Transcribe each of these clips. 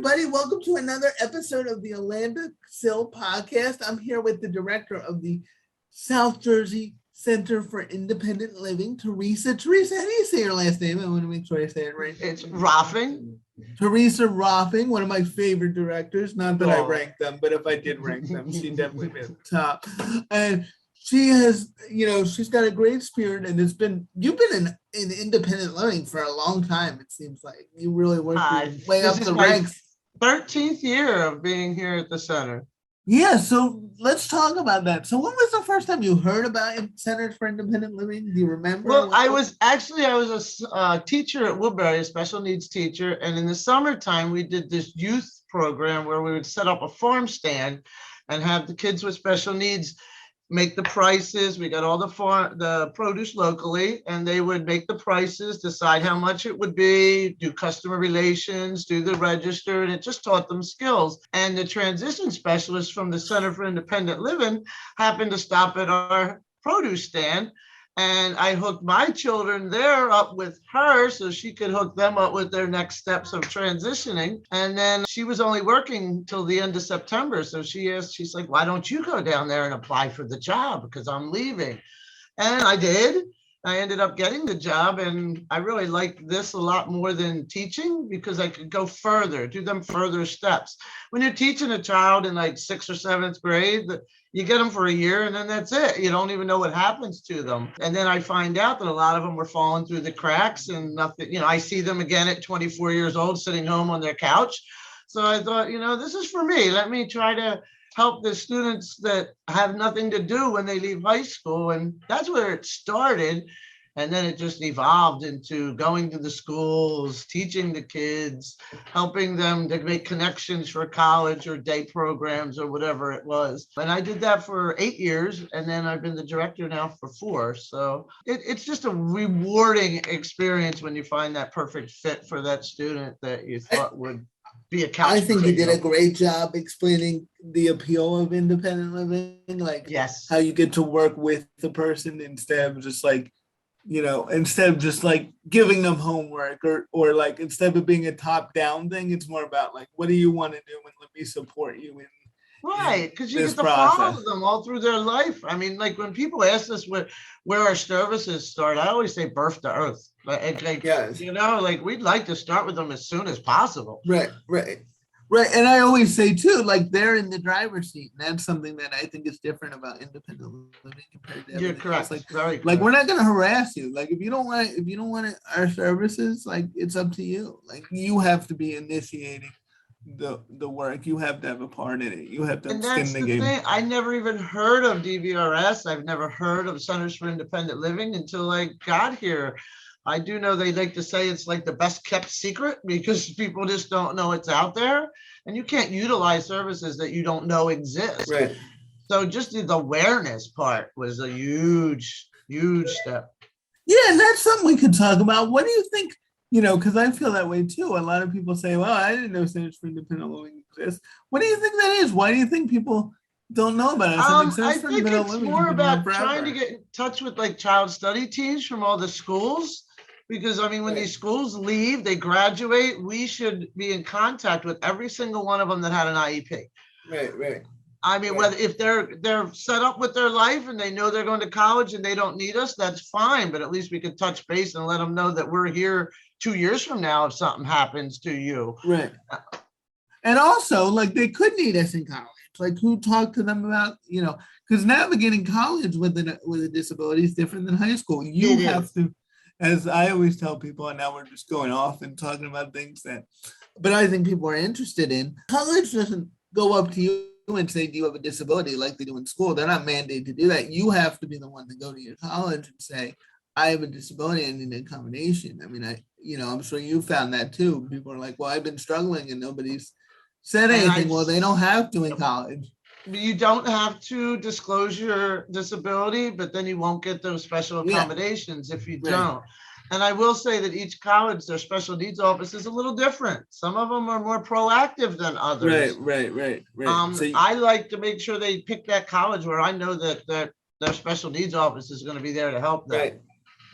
everybody. Welcome to another episode of the Orlando CIL podcast. I'm here with the director of the South Jersey Center for Independent Living, Theresa. Theresa, how do you say your last name? I want to make sure I say it right. It's Rohlfing. Theresa Rohlfing, one of my favorite directors. Not that I ranked them, but if I did rank them, she definitely be at the top. And she has, she's got a great spirit, and you've been in independent living for a long time. It seems like you really worked your way up the ranks. 13th year of being here at the center. Yeah, so let's talk about that. So when was the first time you heard about Centers for Independent Living? Do you remember? Well, I was a teacher at Woodbury, a special needs teacher. And in the summertime, we did this youth program where we would set up a farm stand and have the kids with special needs make the prices. We got all the produce locally, and they would make the prices, decide how much it would be, do customer relations, do the register, and it just taught them skills. And the transition specialist from the Center for Independent Living happened to stop at our produce stand, and I hooked my children there up with her so she could hook them up with their next steps of transitioning. And then she was only working till the end of September. So she's like, why don't you go down there and apply for the job? Because I'm leaving. And I did. I ended up getting the job, and I really liked this a lot more than teaching because I could go further, do them further steps. When you're teaching a child in like 6th or 7th grade, you get them for a year and then that's it. You don't even know what happens to them. And then I find out that a lot of them were falling through the cracks and nothing, I see them again at 24 years old, sitting home on their couch. So I thought, this is for me. Let me try to help the students that have nothing to do when they leave high school. And that's where it started. And then it just evolved into going to the schools, teaching the kids, helping them to make connections for college or day programs or whatever it was. And I did that for 8 years. And then I've been the director now for 4. So it's just a rewarding experience when you find that perfect fit for that student that you thought would be a couch. I think you did a great job explaining the appeal of independent living, like yes, how you get to work with the person instead of just giving them homework or like instead of being a top-down thing, it's more about like, what do you want to do and let me support you in right, because you get to process. Follow them all through their life. I mean, like when people ask us where our services start, I always say birth to earth. Yes. We'd like to start with them as soon as possible. Right. And I always say too, like they're in the driver's seat. And that's something that I think is different about independent living compared to You're correct. Like we're not going to harass you. Like if you don't want our services, like it's up to you. Like you have to be initiating the work. You have to have a part in it. You have to and skin that's the the game. Thing. I never even heard of DVRS. I've never heard of Centers for Independent Living until I got here. I do know they like to say it's like the best kept secret because people just don't know it's out there, and you can't utilize services that you don't know exist. Right. So just the awareness part was a huge step. Yeah, and that's something we could talk about. What do you think? Because I feel that way too. A lot of people say, well, I didn't know Centers for Independent Living exists. What do you think that is? Why do you think people don't know about it? I think it's more about trying to get in touch with like child study teams from all the schools. Because when these schools leave, they graduate, we should be in contact with every single one of them that had an IEP. Right. Whether if they're set up with their life and they know they're going to college and they don't need us, that's fine. But at least we could touch base and let them know that we're here 2 years from now if something happens to you. Right. And also, like they could need us in college. Like who talked to them about, because navigating college with a disability is different than high school. You have to. As I always tell people, and now we're just going off and talking about things but I think people are interested in. College doesn't go up to you and say, do you have a disability like they do in school? They're not mandated to do that. You have to be the one to go to your college and say, I have a disability and need an accommodation. I'm sure you found that too. People are like, well, I've been struggling and nobody's said anything. Well, they don't have to in college. You don't have to disclose your disability, but then you won't get those special accommodations if you don't. And I will say that each college, their special needs office is a little different. Some of them are more proactive than others. Right. I like to make sure they pick that college where I know that their special needs office is going to be there to help them. Right.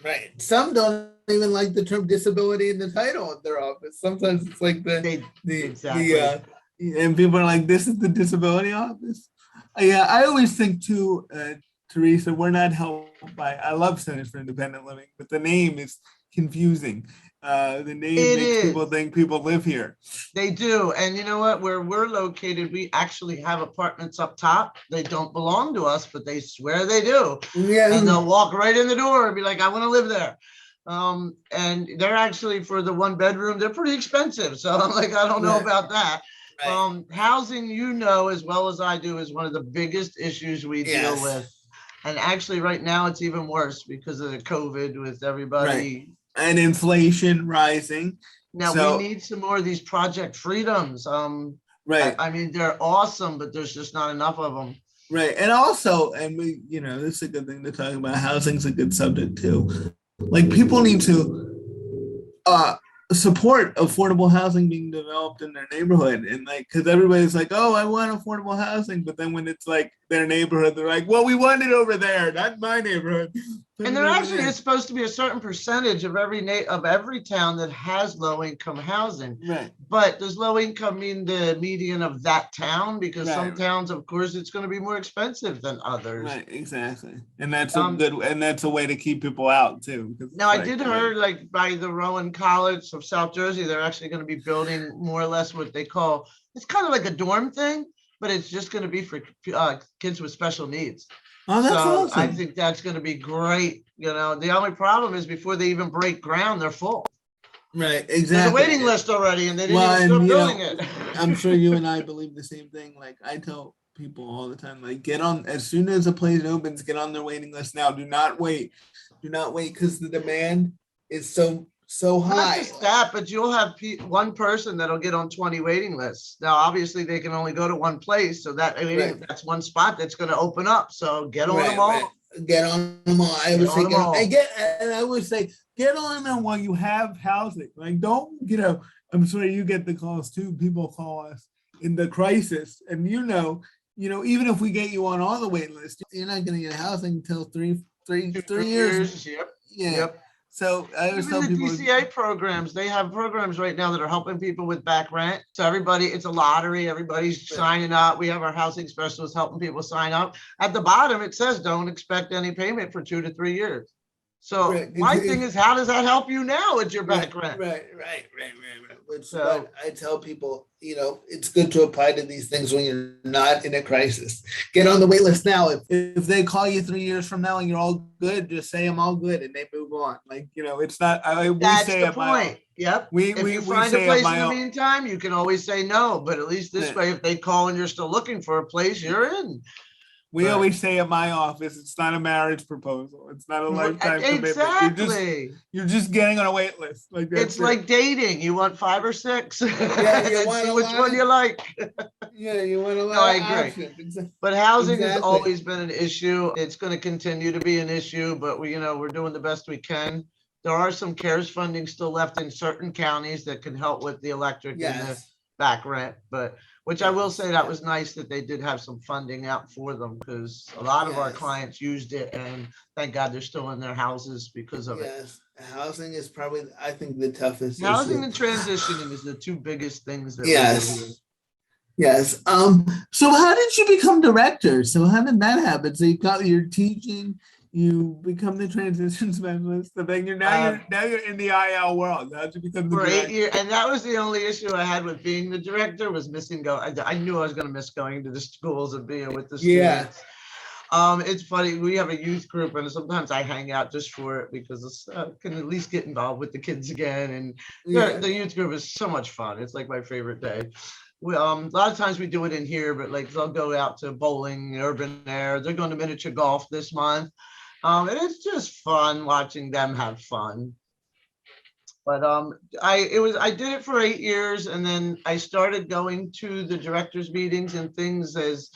Right. Some don't even like the term disability in the title of their office. Sometimes it's like Exactly. and people are like, this is the disability office. Yeah, I always think too, Teresa, we're not helped by, I love Centers for Independent Living, but the name is confusing. The name It makes people is. think people live here. They do. And you know what? Where we're located, we actually have apartments up top. They don't belong to us, but they swear they do. Yeah. And they'll walk right in the door and be like, I want to live there. And they're actually, for the 1 bedroom, they're pretty expensive. So I'm like, I don't know Right. about that. Right. Housing, you know, as well as I do, is one of the biggest issues we deal with. Yes. And actually, right now, it's even worse because of the COVID with Right. everybody. And inflation rising. Now we So, need some more of these Project Freedoms. right. I mean, they're awesome, but there's just not enough of them. Right. And also, and we, this is a good thing to talk about. Housing's a good subject too. Like people need to support affordable housing being developed in their neighborhood. And like, cause everybody's like, oh, I want affordable housing. But then when it's like their neighborhood, they're like, well, we want it over there, not my neighborhood. And there actually is supposed to be a certain percentage of every town that has low income housing. Right. But does low income mean the median of that town? Because some Right. towns, of course, it's going to be more expensive than others. Right, exactly. And that's a way to keep people out too. Now I did heard like by the Rowan College of South Jersey, they're actually going to be building more or less what they call, it's kind of like a dorm thing, but it's just going to be for kids with special needs. Oh, that's So awesome. I think that's going to be great. The only problem is before they even break ground, they're full. Right, There's a exactly. waiting list already, and they didn't even start building it. I'm sure you and I believe the same thing. Like I tell people all the time, like get on as soon as a place opens, get on their waiting list now. Do not wait. Do not wait because the demand is so Not high. just that, but you'll have one person that'll get on 20 waiting lists. Now, obviously, they can only go to one place, so that's one spot that's going to open up. So get on them all. Right. Get on them all. I would say get on them while you have housing. Like don't, I'm sure you get the calls too. People call us in the crisis, and even if we get you on all the wait list, you're not going to get housing until three years. Yep. Yeah. Yep. So I always tell Even the people, DCA programs, they have programs right now that are helping people with back rent. So everybody, it's a lottery. Everybody's signing up. We have our housing specialists helping people sign up. At the bottom, it says don't expect any payment for 2 to 3 years. So my thing is, how does that help you now with your back rent? Right. But I tell people, it's good to apply to these things when you're not in a crisis. Get on the wait list now. If they call you 3 years from now and you're all good, just say I'm all good and they move on. Like, it's not. That's the point. Yep. If you find a place in the meantime, you can always say no. But at least this way, if they call and you're still looking for a place, you're in. We always say at my office, it's not a marriage proposal. It's not a lifetime commitment. Exactly. You're just getting on a wait list. Like it's like dating. You want 5 or 6. Yeah, you want see which one you like. Yeah, you want a lot. No, I agree. But housing has always been an issue. It's going to continue to be an issue, but we're doing the best we can. There are some CARES funding still left in certain counties that can help with the electric and the back rent, which I will say that was nice that they did have some funding out for them because a lot of our clients used it and thank God they're still in their houses because of it. Housing is probably, I think, the toughest. Housing and transitioning is the 2 biggest things that Yes. So how did you become director? So how did that happen? So you're teaching, you become the transition specialist, and then you're in the IL world. How'd you become the director? 8 years, and that was the only issue I had with being the director was missing I knew I was going to miss going to the schools and being with the students. It's funny. We have a youth group, and sometimes I hang out just for it because I can at least get involved with the kids again. And the youth group is so much fun. It's like my favorite day. A lot of times we do it in here, but like they'll go out to bowling, urban air. They're going to miniature golf this month. And it's just fun watching them have fun. But I did it for 8 years, and then I started going to the directors' meetings and things as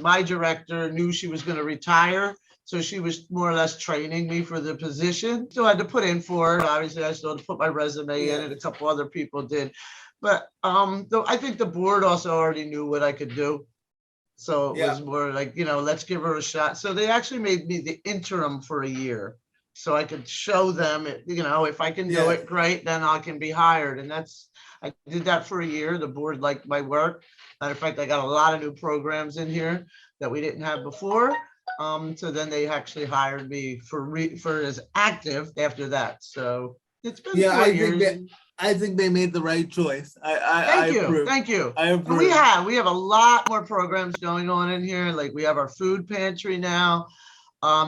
my director knew she was going to retire. So she was more or less training me for the position. So I had to put in for it. Obviously, I still had to put my resume in, and a couple other people did. But I think the board also already knew what I could do. So it was more like, let's give her a shot. So they actually made me the interim for a year. so I could show them, if I can do it, great, then I can be hired. And I did that for a year. The board liked my work. Matter of fact, I got a lot of new programs in here that we didn't have before. So then they actually hired me for as active after that. So it's been 4 years. I think they made the right choice. Thank you. I approve. And we have a lot more programs going on in here. Like we have our food pantry now.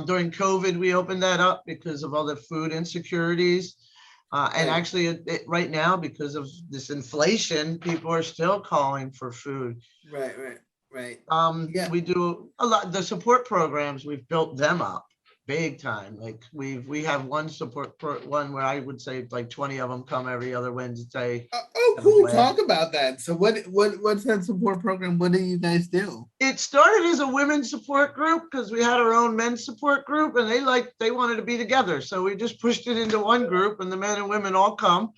During COVID, we opened that up because of all the food insecurities. And actually, right now, because of this inflation, people are still calling for food. Right. We do a lot. The support programs, we've built them up big time. Like we have one one where I would say like 20 of them come every other Wednesday. Oh, cool. Talk about that. So what's that support program? What do you guys do? It started as a women's support group because we had our own men's support group, and they wanted to be together. So we just pushed it into one group, and the men and women all come.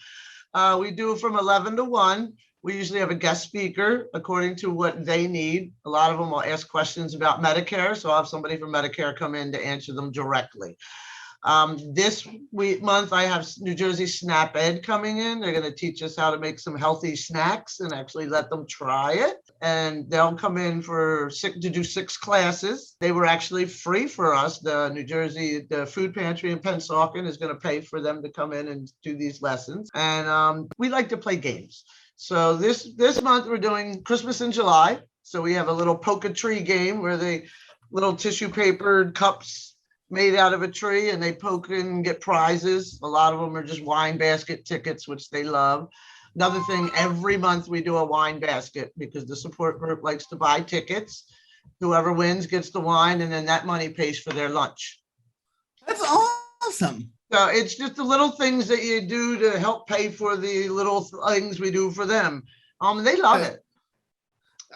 We do it from 11 to 1. We usually have a guest speaker according to what they need. A lot of them will ask questions about Medicare. So I'll have somebody from Medicare come in to answer them directly. This month, I have New Jersey SNAP Ed coming in. They're going to teach us how to make some healthy snacks and actually let them try it. And they'll come in to do 6 classes. They were actually free for us. The food pantry in Pennsauken is going to pay for them to come in and do these lessons. And we like to play games. So this month we're doing Christmas in July. So we have a little poke a tree game where little tissue papered cups made out of a tree, and they poke in and get prizes. A lot of them are just wine basket tickets, which they love. Another thing, every month we do a wine basket because the support group likes to buy tickets. Whoever wins gets the wine, and then that money pays for their lunch. That's awesome. So it's just the little things that you do to help pay for the little things we do for them. They love it.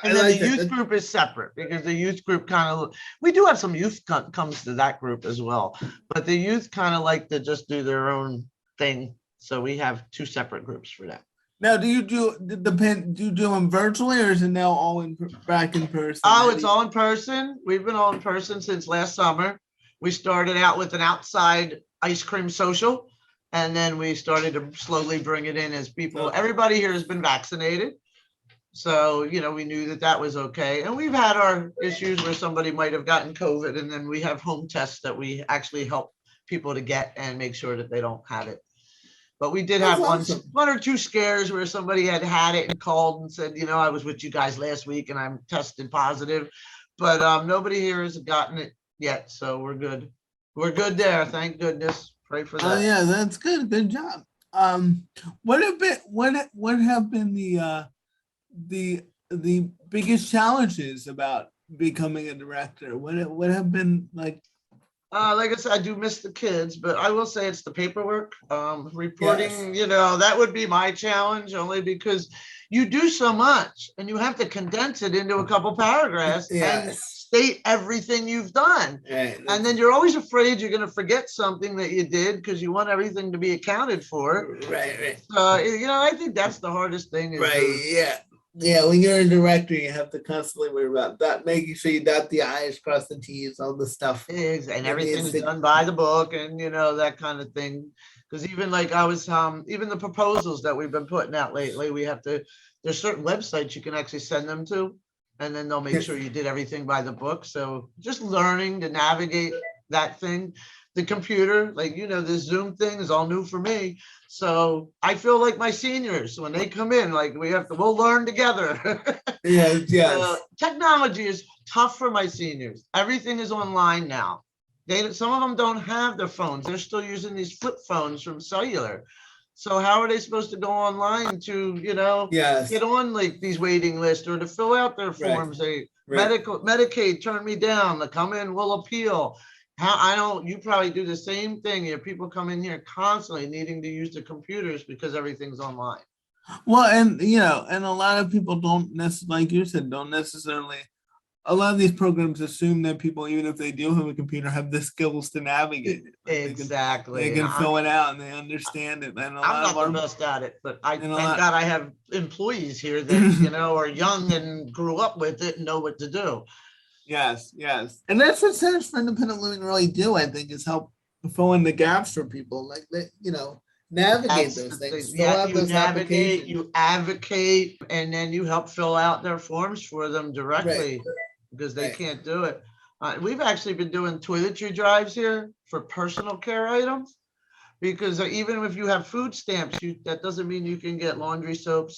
And then the youth group is separate because the youth group we do have some youth comes to that group as well, but the youth kind of like to just do their own thing. So we have 2 separate groups for that. Now, do you do them virtually, or is it now all back in person? Oh, it's all in person. We've been all in person since last summer. We started out with an outside ice cream social, and then we started to slowly bring it in as people. Everybody here has been vaccinated. So, we knew that was okay. And we've had our issues where somebody might have gotten COVID, and then we have home tests that we actually help people to get and make sure that they don't have it. But we did have one or two scares where somebody had it and called and said, I was with you guys last week and I'm tested positive. But nobody here has gotten it yet. So we're good. We're good there. Thank goodness. Pray for that. Oh, yeah, that's good. Good job. What have been the biggest challenges about becoming a director? What have been like? Like I said, I do miss the kids, but I will say it's the paperwork, reporting. Yes. That would be my challenge, only because you do so much and you have to condense it into a couple paragraphs. Yes. And state everything you've done. Right. And then you're always afraid you're going to forget something that you did because you want everything to be accounted for. Right. I think that's the hardest thing. Yeah. Yeah, when you're a director, you have to constantly worry about that, making sure you dot the I's, cross the T's, all the stuff. And everything's done by the book and, that kind of thing. Because even like I was, even the proposals that we've been putting out lately, there's certain websites you can actually send them to, and then they'll make sure you did everything by the book. So just learning to navigate that thing. The computer, the Zoom thing is all new for me. So I feel like my seniors, when they come in, we'll learn together. Yes. Technology is tough for my seniors. Everything is online now. Some of them don't have their phones. They're still using these flip phones from cellular. So how are they supposed to go online to, get on these waiting lists or to fill out their forms? Medicaid, turn me down. To come in, we'll appeal. You probably do the same thing. You have people come in here constantly needing to use the computers because everything's online. Well, and a lot of people don't necessarily, like you said, a lot of these programs assume that people, even if they do have a computer, have the skills to navigate it. Exactly. They can fill it out and they understand it. And I'm not the best at it, but thank God I have employees here that, are young and grew up with it and know what to do. Yes. And that's what Centers for Independent Living really do, I think, is help fill in the gaps for people, like that, navigate That's those the things, thing. fill Yeah, out you those navigate, applications. you advocate, and then you help fill out their forms for them Right, directly because they right, can't do it. We've actually been doing toiletry drives here for personal care items. Because even if you have food stamps, that doesn't mean you can get laundry soap.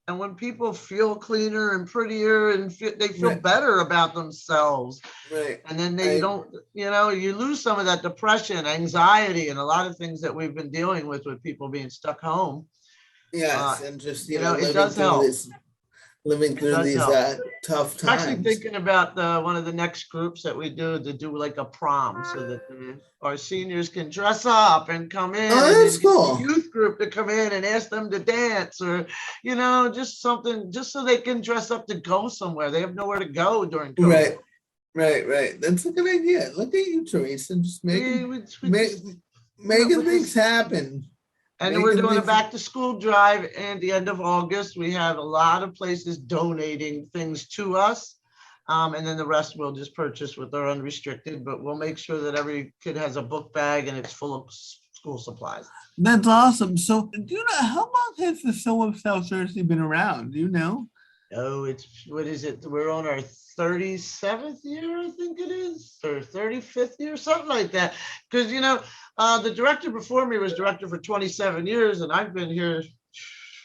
And when people feel cleaner and prettier and they feel right, better about themselves, right. and then I they don't, you lose some of that depression, anxiety, and a lot of things that we've been dealing with people being stuck home. Uh, Yes, and just it does help. living It through does these help. tough I'm actually times. thinking about one of the next groups that we do to do like a prom so that our seniors can dress up and come in Oh, and that's then get the cool. youth group to come in and ask them to dance or, just something, just so they can dress up to go somewhere. They have nowhere to go during COVID. Right, right. That's a good idea. Look at you, Teresa, just We make, just, making with things this, happen. and we're Making doing a things. back to school drive and the end of August. We have a lot of places donating things to us. And then the rest we'll just purchase with our unrestricted, but we'll make sure that every kid has a book bag and it's full of school supplies. That's awesome. So, do you know how long has the CILSJ been around? Do you know? Oh, what is it? We're on our 37th year, I think it is, or 35th year, something like that. Because, the director before me was director for 27 years, and I've been here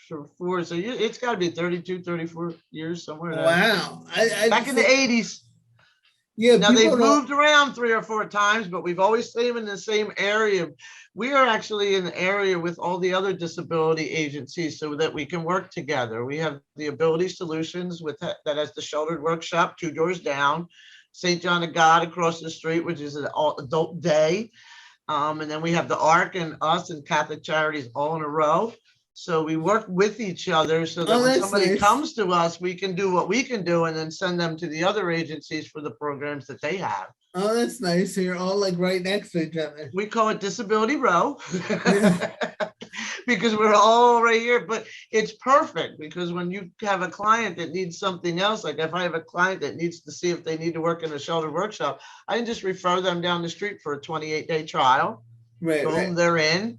for 4. So it's got to be 32, 34 years, somewhere there. Wow. I Back in the think, 80s. yeah, Now people they've don't. moved around 3 or 4 times, but we've always stayed in the same area. We are actually in the area with all the other disability agencies so that we can work together. We have the Ability Solutions that has the sheltered workshop 2 doors down, St. John of God across the street, which is an all adult day. And then we have the ARC and us and Catholic Charities all in a row. So we work with each other so that Oh, when that's somebody nice. comes to us, we can do what we can do and then send them to the other agencies for the programs that they have. Oh, that's nice. So you're all like right next to each other. We call it Disability Row Yeah. because we're all right here. But it's perfect because when you have a client that needs something else, like if I have a client that needs to see if they need to work in a sheltered workshop, I can just refer them down the street for a 28-day trial. Right, Boom, right. they're in.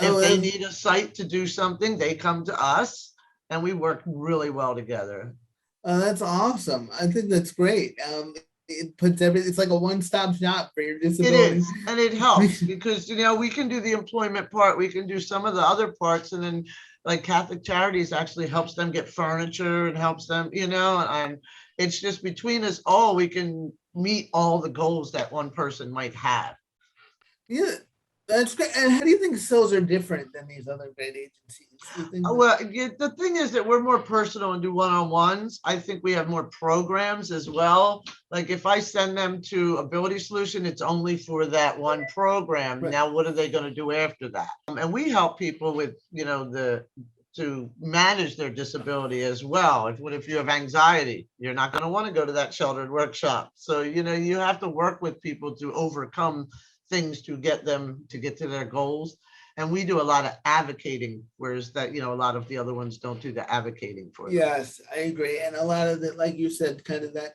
Oh, If they need a site to do something, they come to us and we work really well together. that's awesome. I think that's great. It puts it's like a one-stop shop for your It disability. is, and it helps because we can do the employment part, we can do some of the other parts, and then like Catholic Charities actually helps them get furniture and helps them, and it's just between us all, we can meet all the goals that one person might have. Yeah, that's great. And how do you think sales are different than these other great agencies? You think Well, the thing is that we're more personal and do one-on-ones. I think we have more programs as well. Like if I send them to Ability Solution, it's only for that one program. right, Now, what are they going to do after that? And we help people with, to manage their disability as well. If you have anxiety, you're not going to want to go to that sheltered workshop. So, you have to work with people to overcome things to get them to get to their goals. And we do a lot of advocating, whereas that, a lot of the other ones don't do the advocating for them. yes, I agree. And a lot of it, like you said, kind of that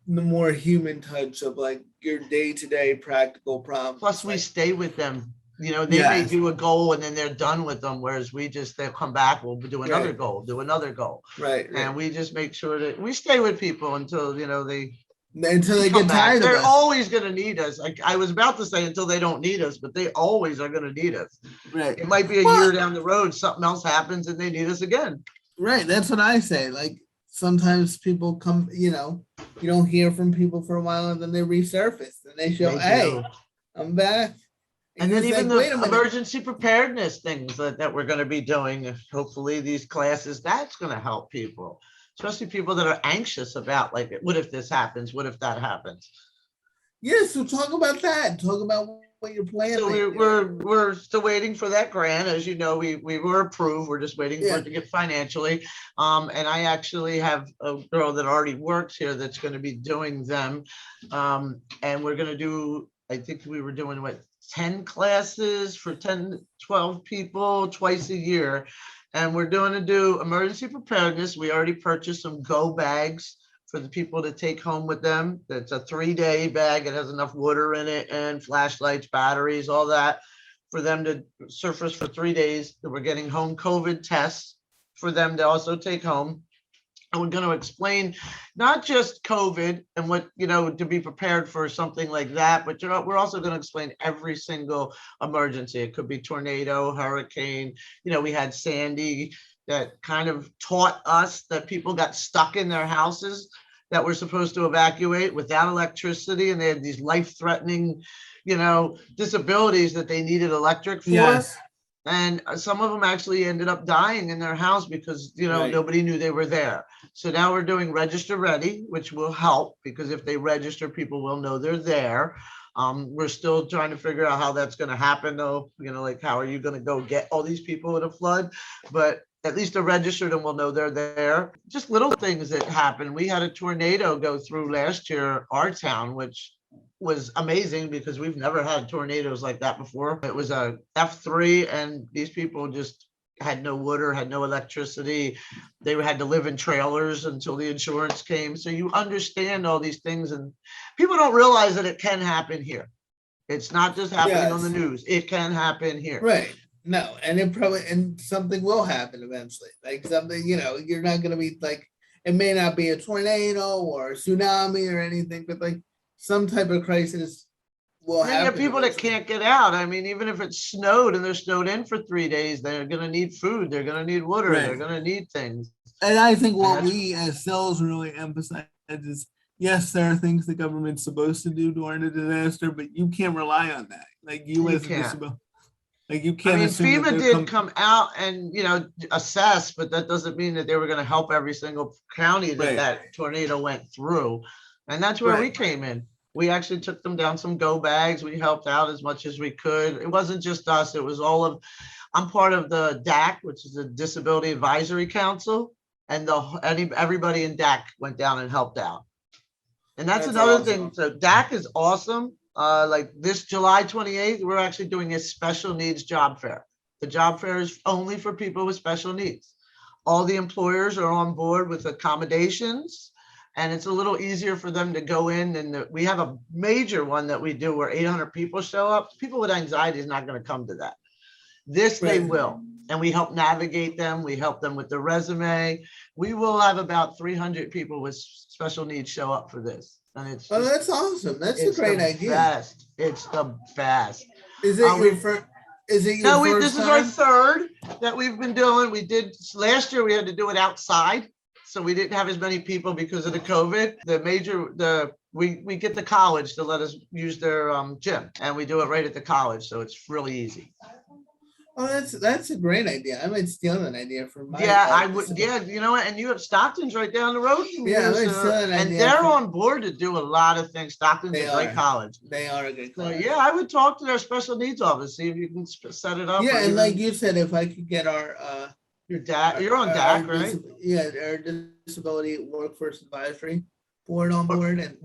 the more human touch of like your day-to-day practical problems. Plus, we like, stay with them. They may yes, do a goal and then they're done with them, whereas they'll come back, we'll do another right, goal, do another goal. right. And we just make sure that we stay with people until, they Until they come get back. tired of They're us. always going to need us. Like I was about to say until they don't need us, but they always are going to need us. Right. It might be a year down the road, something else happens and they need us again. Right. That's what I say. Like sometimes people come, you don't hear from people for a while and then they resurface and they show, They hey, do. I'm back. And then even like, the emergency preparedness things that we're going to be doing, hopefully these classes, that's going to help people, especially people that are anxious about like, what if this happens? What if that happens? Yeah, so talk about that. Talk about what you're planning. So we're still waiting for that grant. As you know, we were approved. We're just waiting for it to get financially. And I actually have a girl that already works here that's going to be doing them. And we're going to do, I think we were doing 10 classes for 10, 12 people twice a year. And we're doing to do emergency preparedness. We already purchased some go bags for the people to take home with them. That's a 3-day bag. It has enough water in it and flashlights, batteries, all that for them to surface for 3 days. We're getting home COVID tests for them to also take home. And we're going to explain not just COVID and what, to be prepared for something like that, but we're also going to explain every single emergency. It could be tornado, hurricane. We had Sandy that kind of taught us that people got stuck in their houses that were supposed to evacuate without electricity, and they had these life-threatening, disabilities that they needed electric for. Yes. And some of them actually ended up dying in their house because, Right. nobody knew they were there. So now we're doing Register Ready, which will help because if they register, people will know they're there. We're still trying to figure out how that's going to happen, though. Like, how are you going to go get all these people in a flood? But at least they're registered and we'll know they're there. Just little things that happen. We had a tornado go through last year, our town, which was amazing because we've never had tornadoes like that before. It was a F3 and these people just had no water, had no electricity. They had to live in trailers until the insurance came. So you understand all these things, and people don't realize that it can happen here. It's not just happening on the news. It can happen here. Right. No, and something will happen eventually. Like something, you're not going to be like, it may not be a tornado or a tsunami or anything, but like some type of crisis will happen. You have people that can't get out. I mean, even if it snowed and they're snowed in for 3 days, they're going to need food. They're going to need water. Right. They're going to need things. And I think what we as CILSJ really emphasize is, yes, there are things the government's supposed to do during a disaster, but you can't rely on that. Like you as a disability. Like you can't. I mean, FEMA did come out and assess, but that doesn't mean that they were going to help every single county that that tornado went through, and that's where we came in. We actually took them down some go bags. We helped out as much as we could. It wasn't just us; it was all of. I'm part of the DAC, which is the Disability Advisory Council, and everybody in DAC went down and helped out. And that's another thing. So DAC is awesome. Like this July 28th, we're actually doing a special needs job fair. The job fair is only for people with special needs. All the employers are on board with accommodations, and it's a little easier for them to go in. And we have a major one that we do where 800 people show up. People with anxiety is not going to come to that. This they will. And we help navigate them. We help them with their resume. We will have about 300 people with special needs show up for this. And it's that's awesome. That's a great idea. Best. It's the best. Is it your first? Is it your first this is our third that we've been doing. We did last year. We had to do it outside, so we didn't have as many people because of the COVID. We get the college to let us use their gym, and we do it right at the college, so it's really easy. Oh, that's a great idea. I might steal that idea from my. Yeah, I would. Yeah, you know what? And you have Stockton's right down the road from you. Yeah, and they're on board to do a lot of things. Stockton's a great college. They are a good college. So yeah, I would talk to their special needs office, see if you can set it up. Yeah, and like you said, if I could get our your DAC, you're on DAC, right? Our Disability Workforce Advisory Board on board, and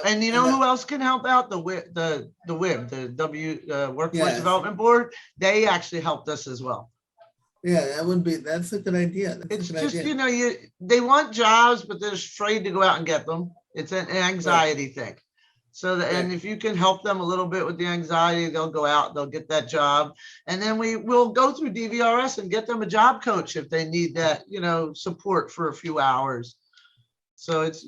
and who else can help out? The WIB, the Workforce Development Board. They actually helped us as well. Yeah, that's a good idea. It's just they want jobs, but they're afraid to go out and get them. It's an anxiety thing. So and if you can help them a little bit with the anxiety, they'll go out, they'll get that job, and then we'll go through DVRS and get them a job coach if they need that support for a few hours. So it's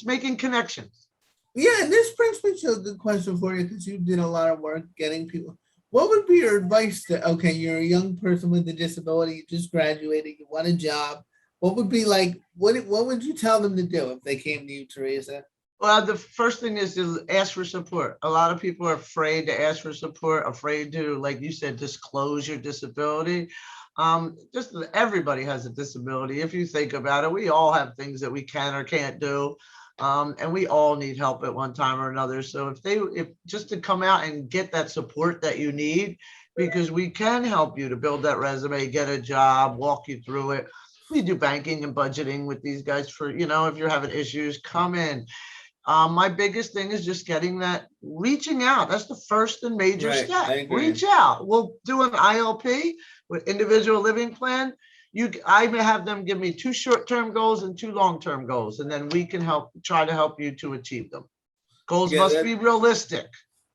making connections. Yeah, and this brings me to a good question for you, because you did a lot of work getting people. What would be your advice to, you're a young person with a disability, you just graduated, you want a job. What would be like, what would you tell them to do if they came to you, Theresa? Well, the first thing is to ask for support. A lot of people are afraid to ask for support, afraid to, like you said, disclose your disability. Just everybody has a disability. If you think about it, we all have things that we can or can't do. And we all need help at one time or another. So if just to come out and get that support that you need, because we can help you to build that resume, get a job, walk you through it. We do banking and budgeting with these guys for, if you're having issues, come in. My biggest thing is just reaching out. That's the first and major step. Reach out. We'll do an ILP with individual living plan. I may have them give me 2 short-term goals and 2 long-term goals, and then we can try to help you to achieve them. Goals must be realistic.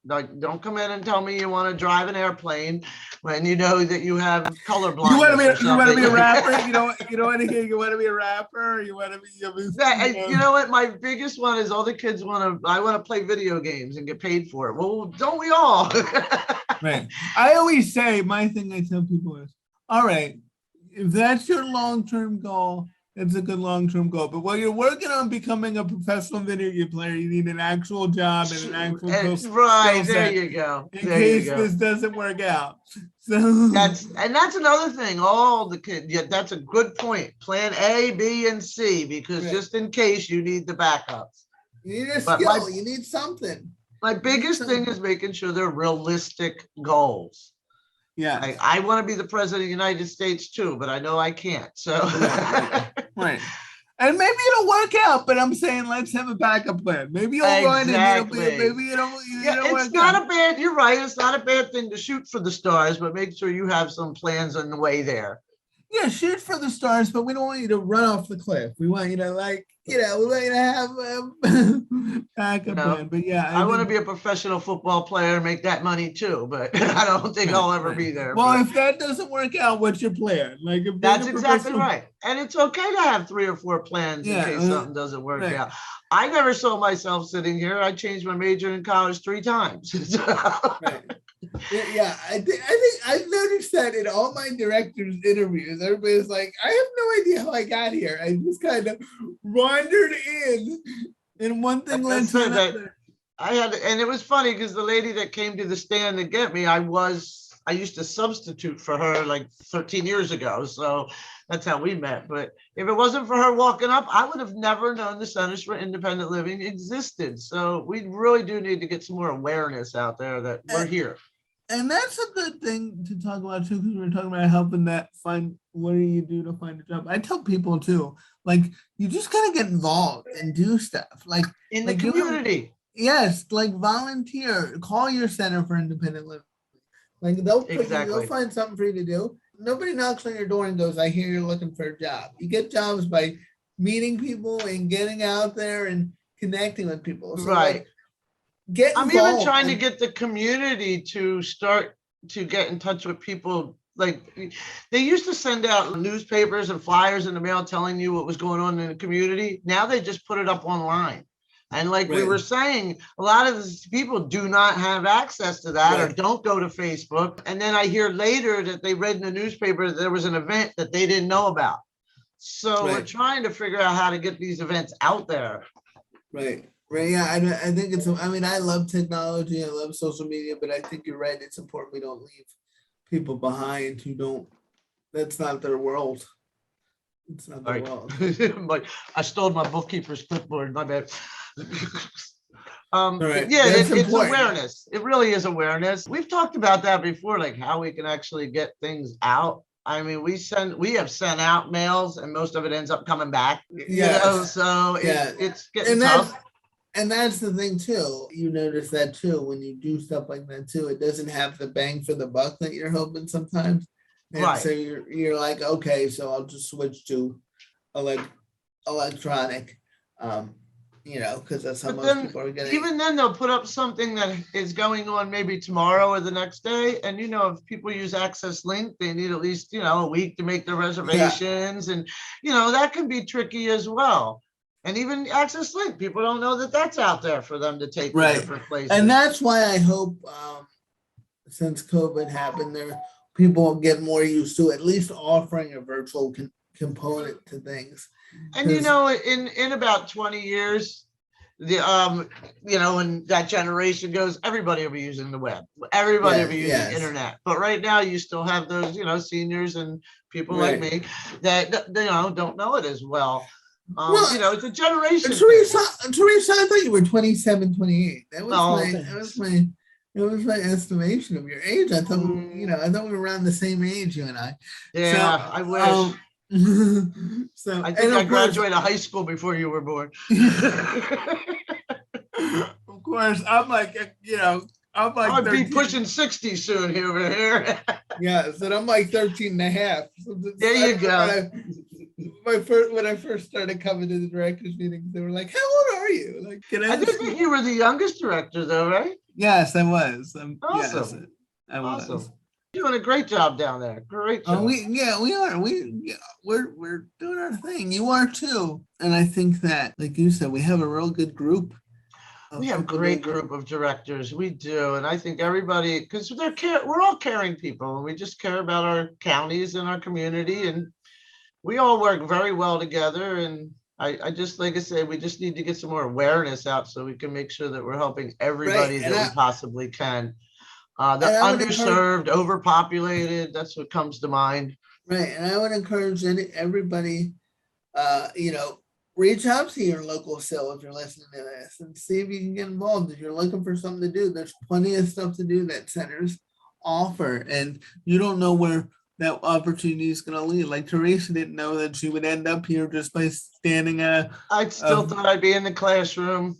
Like, don't come in and tell me you want to drive an airplane when you know that you have color blindness. You want to be a rapper? You want to be a rapper? You want to be you know what? My biggest one is all the kids I want to play video games and get paid for it. Well, don't we all? Right. I always say, my thing I tell people is, all right, if that's your long-term goal, it's a good long-term goal. But while you're working on becoming a professional video game player, you need an actual job and an actual right. There you go. In case this doesn't work out. So that's another thing. All the kids, that's a good point. Plan A, B, and C, because just in case you need the backups. You need a skill. You need something. My biggest thing is making sure they're realistic goals. Yeah, I want to be the president of the United States too, but I know I can't. So right. And maybe it'll work out, but I'm saying let's have a backup plan. Maybe you'll run and maybe it'll it's not a bad, you're right. It's not a bad thing to shoot for the stars, but make sure you have some plans on the way there. Yeah, shoot for the stars, but we don't want you to run off the cliff. We want you to we want you to have a backup plan. But yeah, I want to be a professional football player and make that money too, but I don't think I'll ever be there. Well, if that doesn't work out, what's your plan? That's exactly right. And it's okay to have 3 or 4 plans in case something doesn't work out. I never saw myself sitting here. I changed my major in college 3 times. Right. Yeah, I think I've noticed that in all my directors' interviews, everybody's like, I have no idea how I got here. I just kind of wandered in, and one thing led to another. And it was funny because the lady that came to the stand to get me, I used to substitute for her like 13 years ago. So that's how we met. But if it wasn't for her walking up, I would have never known the Centers for Independent Living existed. So we really do need to get some more awareness out there that we're here. And that's a good thing to talk about too, because we're talking about helping what do you do to find a job? I tell people too, you just gotta get involved and do stuff. In the community. Yes, volunteer, call your Center for Independent Living. They'll find something for you to do. Nobody knocks on your door and goes, I hear you're looking for a job. You get jobs by meeting people and getting out there and connecting with people. So right. I'm even trying to get the community to start to get in touch with people. They used to send out newspapers and flyers in the mail telling you what was going on in the community. Now they just put it up online. And we were saying, a lot of these people do not have access to that or don't go to Facebook. And then I hear later that they read in the newspaper that there was an event that they didn't know about. So we're trying to figure out how to get these events out there. Right. Right. Yeah. I think I love technology. I love social media, but I think you're right. It's important we don't leave people behind that's not their world. It's not their world. I stole my bookkeeper's clipboard. My bad. Right. Yeah, it's awareness. It really is awareness. We've talked about that before, how we can actually get things out. I mean, we have sent out mails and most of it ends up coming back. So it's getting tough. And that's the thing too. You notice that too when you do stuff like that too. It doesn't have the bang for the buck that you're hoping sometimes. And so you're like, okay, so I'll just switch to electronic, because that's how most people are getting. Even then, they'll put up something that is going on maybe tomorrow or the next day. And, if people use Access Link, they need at least, a week to make their reservations. And, that can be tricky as well. And even Access Link, people don't know that that's out there for them to take to different places. And that's why I hope since COVID happened, people will get more used to at least offering a virtual component to things. And in about 20 years, when that generation goes, everybody will be using the web. Everybody will be using the internet. But right now, you still have those, seniors and people like me that don't know it as well. It's a generation. Theresa, I thought you were 27, 28. That was my estimation of your age. I thought I thought we were around the same age, you and I. Yeah, so, I wish. So I think I graduated high school before you were born. Of course, I'm I'm like I'd be 13. pushing 60 soon over here. Yeah, so I'm like 13 and a half. So There you go. When I first started coming to the directors meetings, they were like, "How old are you?" Like, get I out of didn't school. think you were the youngest director, though, right? Yes, I was. Yes, Awesome. I Awesome. was. Doing a great job down there. Great job. We are. We're doing our thing. You are too. And I think that, like you said, we have a real good group We of have a people great that work. group of directors. We do. And I think everybody, because we're all caring people and we just care about our counties and our community. And we all work very well together. And I just, like I said, we just need to get some more awareness out so we can make sure that we're helping Right. everybody And that we possibly can. The I would encourage. underserved, overpopulated, that's what comes to mind. Right. And I would encourage everybody, you know, reach out to your local CIL if you're listening to this and see if you can get involved. If you're looking for something to do, there's plenty of stuff to do that centers offer. And you don't know where that opportunity is going to lead. Like Theresa didn't know that she would end up here just by standing I still thought I'd be in the classroom.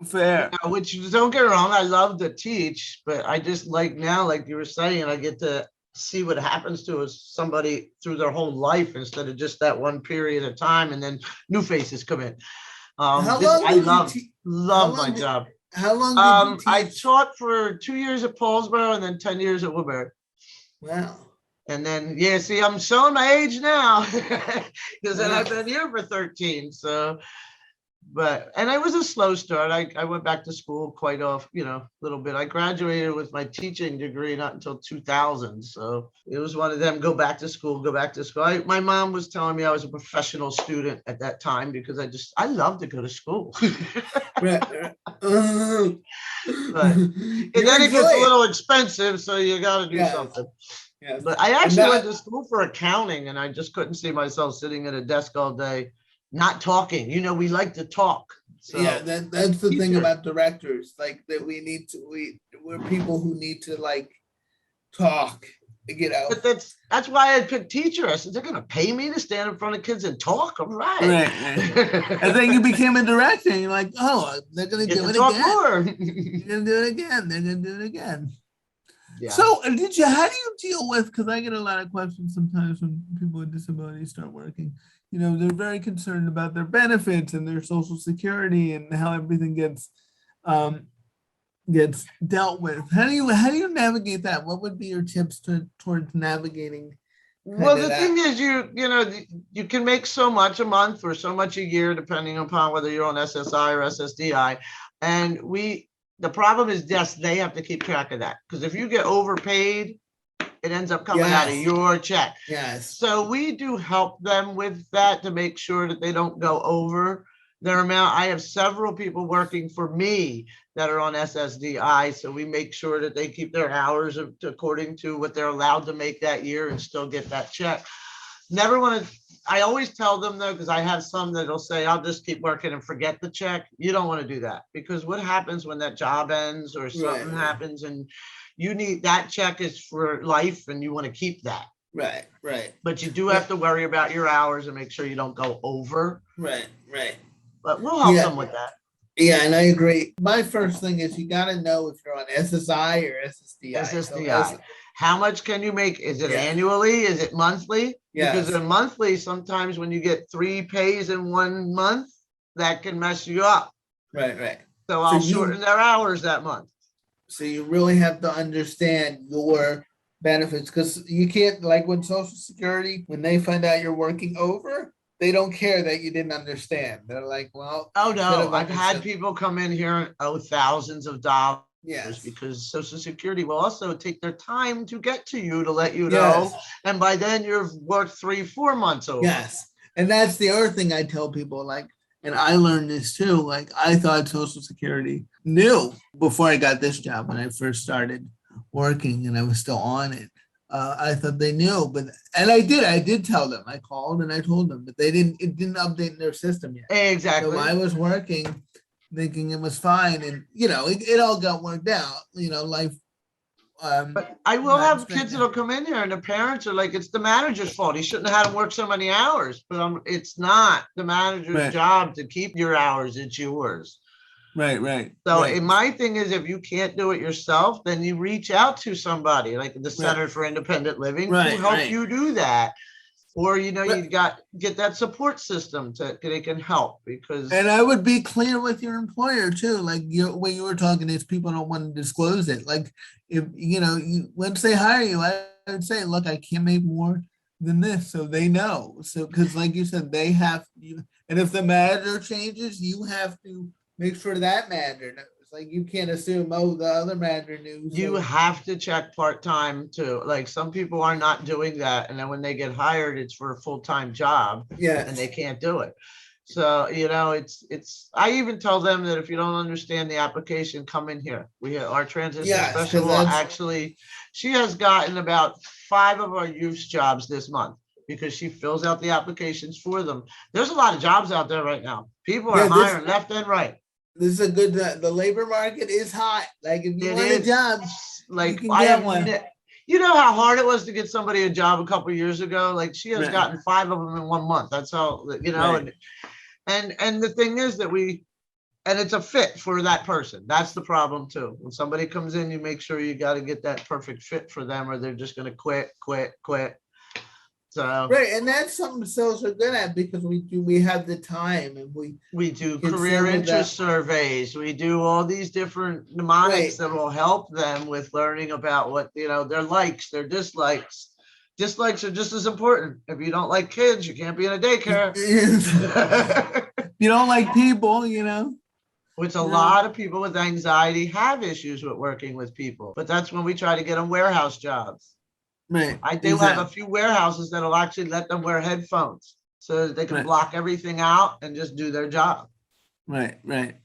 fair. Which, don't get me wrong, I love to teach, but I just like now, like you were saying, I get to see what happens to somebody through their whole life instead of just that one period of time, and then new faces come in. How long I did you love teach? love my job. How long did you I teach? taught for 2 years at Paulsboro and then 10 years at Woodbury. Wow. And then, yeah, see, I'm showing my age now because then I've been here for 13. So, and I was a slow start. I went back to school quite off, a little bit. I graduated with my teaching degree not until 2000. So it was one of them, go back to school, go back to school. My mom was telling me I was a professional student at that time because I love to go to school. Right. But and then it gets a little expensive, so you got to do something. Yes. But I actually went to school for accounting, and I just couldn't see myself sitting at a desk all day, not talking. We like to talk. So yeah, that's the thing about directors, like that we're people who need to like talk, get out. But that's why I picked teacher. I said, they're going to pay me to stand in front of kids and talk. All right. And then you became a director, and you're like, oh, they're going to do it again. More. They're going to do it again. They're going to do it again. Yeah. So how do you deal with, because I get a lot of questions sometimes when people with disabilities start working, they're very concerned about their benefits and their Social Security and how everything gets dealt with. How do you navigate that? What would be your tips towards navigating? Well, the thing is, you can make so much a month or so much a year, depending upon whether you're on SSI or SSDI. And the problem is, yes, they have to keep track of that, because if you get overpaid, it ends up coming out of your check. Yes. So we do help them with that to make sure that they don't go over their amount. I have several people working for me that are on SSDI, so we make sure that they keep their hours according to what they're allowed to make that year and still get that check. I always tell them, though, because I have some that'll say, I'll just keep working and forget the check. You don't want to do that, because what happens when that job ends or something happens, and you need that check is for life and you want to keep that. Right. But you do have to worry about your hours and make sure you don't go over. Right. But we'll help them with that. Yeah, and I agree. My first thing is you got to know if you're on SSI or SSDI. SSDI. How much can you make? Is it annually? Is it monthly? Yes. Because in monthly, sometimes when you get 3 pays in 1 month, that can mess you up. Right. So I'll shorten their hours that month. So you really have to understand your benefits, because you can't, like with Social Security, when they find out you're working over, they don't care that you didn't understand. They're like, well. Oh, no. I've had people come in here and owe thousands of dollars. Yes. Because Social Security will also take their time to get to you to let you know. And by then you've worked 3-4 months over. Yes. And that's the other thing I tell people, like, and I learned this too, like I thought Social Security knew before I got this job when I first started working and I was still on it. I thought they knew, and I did tell them. I called and I told them, but it didn't update their system yet. Exactly. So I was working thinking it was fine, and it all got worked out, life. But I will have kids that'll come in here and the parents are like, it's the manager's fault. He shouldn't have had them work so many hours. But it's not the manager's job to keep your hours. It's yours. Right. So my thing is, if you can't do it yourself, then you reach out to somebody like the Center for Independent Living to help you do that. Or, you get that support system they can help, because. And I would be clear with your employer too. Like when you were talking, is people don't want to disclose it. Like if once they hire you, I would say, look, I can't make more than this, so they know. So because like you said, they have you, and if the manager changes, you have to make sure that manager knows. Like you can't assume, oh, the other manager knew. You have to check part-time too. Like some people are not doing that. And then when they get hired, it's for a full-time job. Yeah. And they can't do it. So, I even tell them that if you don't understand the application, come in here. Our transition specialist she has gotten about 5 of our youth jobs this month because she fills out the applications for them. There's a lot of jobs out there right now. People are hiring left and right. This is a good, the labor market is hot. Like if you want a job, like you can get one. You know how hard it was to get somebody a job a couple of years ago? Like she has gotten 5 of them in 1 month. That's how, and the thing is that and it's a fit for that person. That's the problem too. When somebody comes in, you make sure you got to get that perfect fit for them, or they're just going to quit. So and that's something CILSJ are good at, because we have the time, and we do career interest surveys. We do all these different mnemonics that will help them with learning about what their likes, their dislikes. Dislikes are just as important. If you don't like kids, you can't be in a daycare. You don't like people, Which a lot of people with anxiety have issues with working with people, but that's when we try to get them warehouse jobs. I do have a few warehouses that'll actually let them wear headphones so that they can block everything out and just do their job. Right.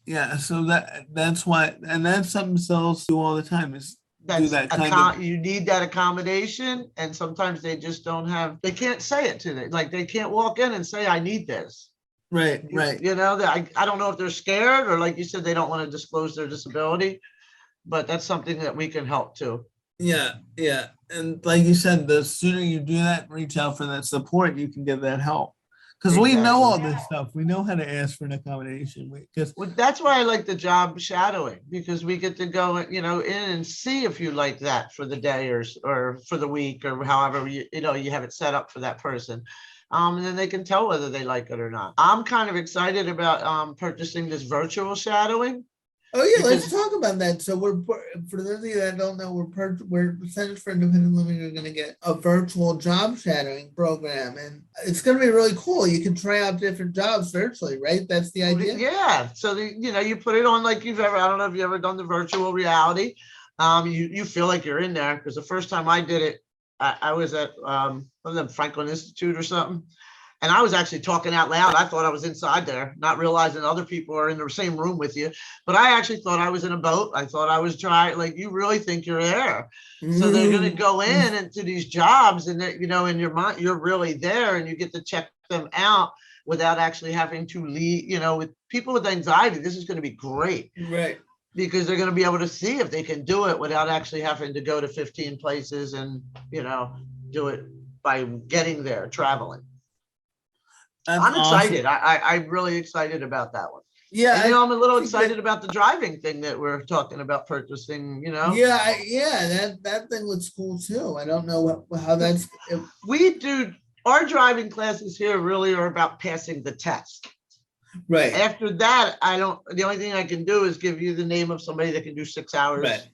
Yeah. So that's why, and that's something CILSJ do all the time, is do that kind of. You need that accommodation, and sometimes they just they can't say it to them. Like they can't walk in and say, I need this. Right. I don't know if they're scared, or like you said, they don't want to disclose their disability, but that's something that we can help too. Yeah. And like you said, the sooner you do that, reach out for that support, you can get that help. Because we know all this stuff. We know how to ask for an accommodation. That's why I like the job shadowing, because we get to go, in and see if you like that for the day or for the week, or however you have it set up for that person. And then they can tell whether they like it or not. I'm kind of excited about purchasing this virtual shadowing. Oh yeah, let's talk about that. So for those of you that don't know, we're Centers for Independent Living are going to get a virtual job shadowing program, and it's going to be really cool. You can try out different jobs virtually, right? That's the idea. Yeah. So you put it on like I don't know if you've ever done the virtual reality. You feel like you're in there, because the first time I did it, I was at one of them Franklin Institute or something. And I was actually talking out loud. I thought I was inside there, not realizing other people are in the same room with you. But I actually thought I was in a boat. I thought I was trying, like, you really think you're there. So they're going to go into these jobs, and in your mind, you're really there, and you get to check them out without actually having to leave. With people with anxiety, this is going to be great. Right. Because they're going to be able to see if they can do it without actually having to go to 15 places and, do it by getting there, traveling. That's I'm excited. Awesome. I'm really excited about that one. Yeah. And, I'm a little excited about the driving thing that we're talking about purchasing, Yeah, that thing looks cool too. I don't know how that's. Our driving classes here really are about passing the test. Right. After that, the only thing I can do is give you the name of somebody that can do 6 hours. Right.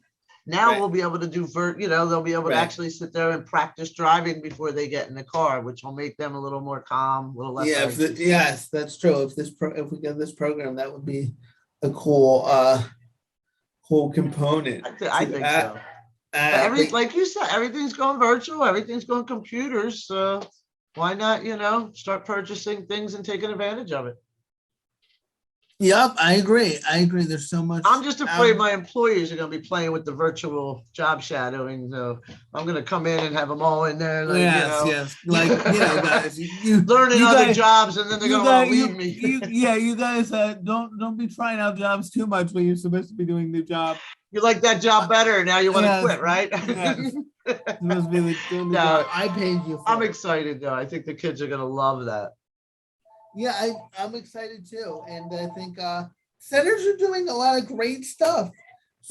Now we'll be able to do, they'll be able to actually sit there and practice driving before they get in the car, which will make them a little more calm, a little less. Yes, that's true. If we get this program, that would be a cool component. I think so. Like you said, everything's going virtual, everything's going computers. So why not, start purchasing things and taking advantage of it? Yep, I agree. There's so much. I'm just afraid my employees are going to be playing with the virtual job shadowing. So I'm going to come in and have them all in there. Like, yes. Like, guys, learning other jobs, and then they're going to want to leave me. You guys don't be trying out jobs too much when you're supposed to be doing the job. You like that job better. Now you want to quit, right? No, I paid you. I'm excited though. I think the kids are going to love that. Yeah, I'm excited too, and I think centers are doing a lot of great stuff.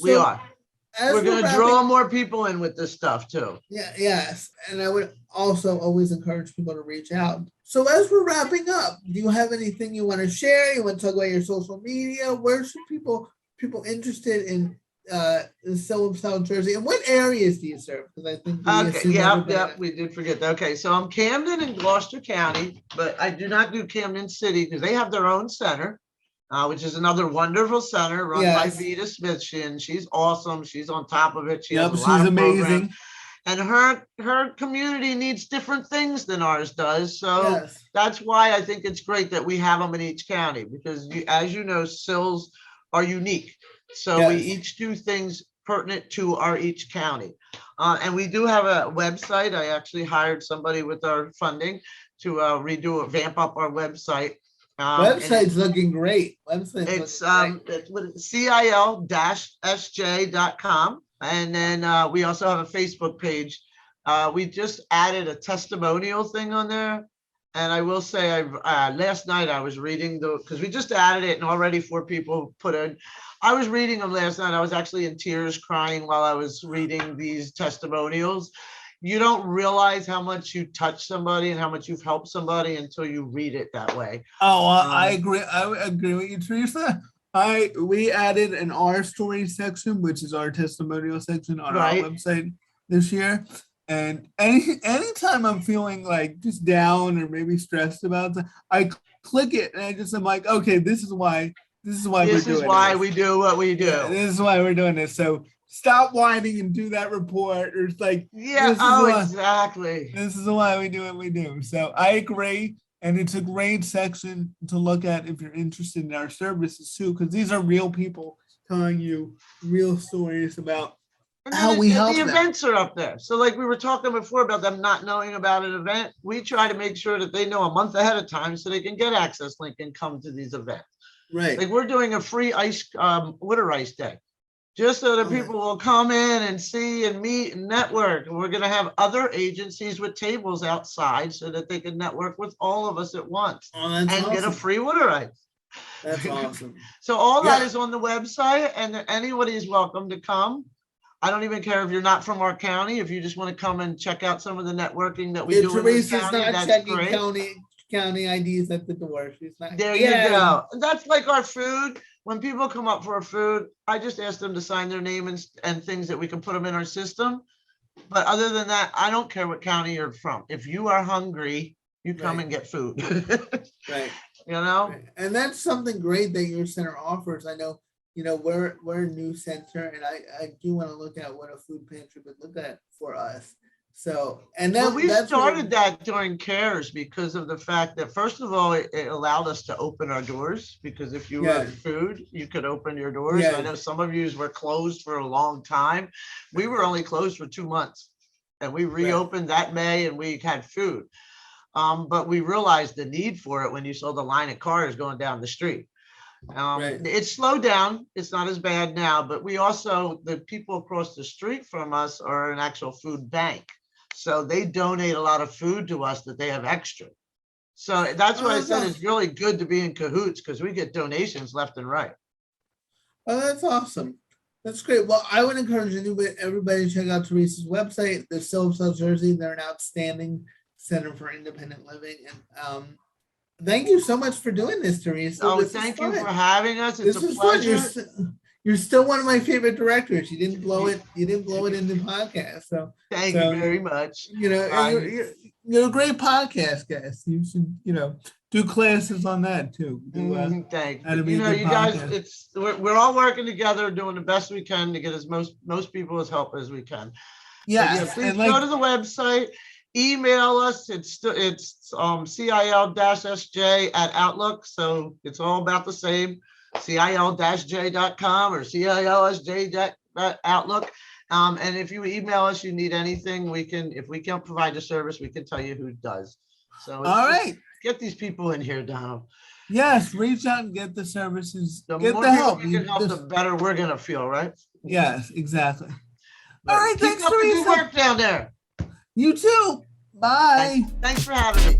We So are. as We're going to wrapping- draw more people in with this stuff too. Yes. And I would also always encourage people to reach out. So as we're wrapping up, do you have anything you want to share? You want to talk about your social media? Where should people interested in South Jersey, and what areas do you serve? Because I think we did forget that. Okay, so I'm Camden and Gloucester County, but I do not do Camden City because they have their own center, which is another wonderful center run by Vita Smith. She's awesome. She's on top of it. She has a lot of amazing. programs. And her community needs different things than ours does. So that's why I think it's great that we have them in each county, because as you know, CILSJs are unique. So we each do things pertinent to our each county. And we do have a website. I actually hired somebody with our funding to vamp up our website. Website's looking great. It's CIL-SJ.com. And then we also have a Facebook page. We just added a testimonial thing on there. And I will say, last night I was reading because we just added it and already 4 people put in. I was reading them last night. I was actually in tears crying while I was reading these testimonials. You don't realize how much you touch somebody and how much you've helped somebody until you read it that way. I agree. I agree with you, Theresa. We added an our story section, which is our testimonial section on our website this year. And anytime I'm feeling like just down or maybe stressed about it, I click it and I'm like, okay, this is why we do what we do. Yeah, this is why we're doing this. So stop whining and do that report. Or it's like, exactly. This is why we do what we do. So I agree. And it's a great section to look at if you're interested in our services too, because these are real people telling you real stories about how we help them. The events are up there. So like we were talking before about them not knowing about an event, we try to make sure that they know a month ahead of time so they can get access link and come to these events. Right. Like we're doing a free water ice day, just so that people will come in and see and meet and network. And we're going to have other agencies with tables outside so that they can network with all of us at once and get a free water ice. That's awesome. So all that is on the website, and anybody is welcome to come. I don't even care if you're not from our county. If you just want to come and check out some of the networking that we do in this county, that's great. County IDs at the door. She's not. There you go. That's like our food. When people come up for our food, I just ask them to sign their name and things that we can put them in our system. But other than that, I don't care what county you're from. If you are hungry, you come and get food. Right. You know? Right. And that's something great that your center offers. I know, we're a new center, and I do want to look at what a food pantry would look at for us. So, and then we started that during CARES because of the fact that, first of all, it allowed us to open our doors, because if you were food, you could open your doors. I know some of you were closed for a long time. We were only closed for 2 months, and we reopened that May, and we had food. But we realized the need for it when you saw the line of cars going down the street. It's slowed down. It's not as bad now, but the people across the street from us are an actual food bank. So they donate a lot of food to us that they have extra. So that's why I said it's really good to be in cahoots, because we get donations left and right. Oh, that's awesome. That's great. Well, I would encourage everybody to check out Theresa's website, the CILSJ South Jersey. They're an outstanding center for independent living. And thank you so much for doing this, Theresa. Thank you for having us. It's a pleasure. You're still one of my favorite directors. You didn't blow it. You didn't blow it in the podcast. So thank you very much. You're a great podcast guest. You should, do classes on that too. Thank you. You guys, we're all working together, doing the best we can to get as most people as help as we can. Yes. Please go to the website. Email us. It's CIL-SJ@Outlook. So it's all about the same. CIL-J.com or CILSJ.Outlook. And if you email us, you need anything, if we can't provide the service, we can tell you who does. So all right. Get these people in here, Donald. Yes, reach out and get the services. The more help we can help, the better we're gonna feel, right? Yes, exactly. All right, thanks, Theresa. Keep up the good work down there. You too. Bye. Thanks for having me.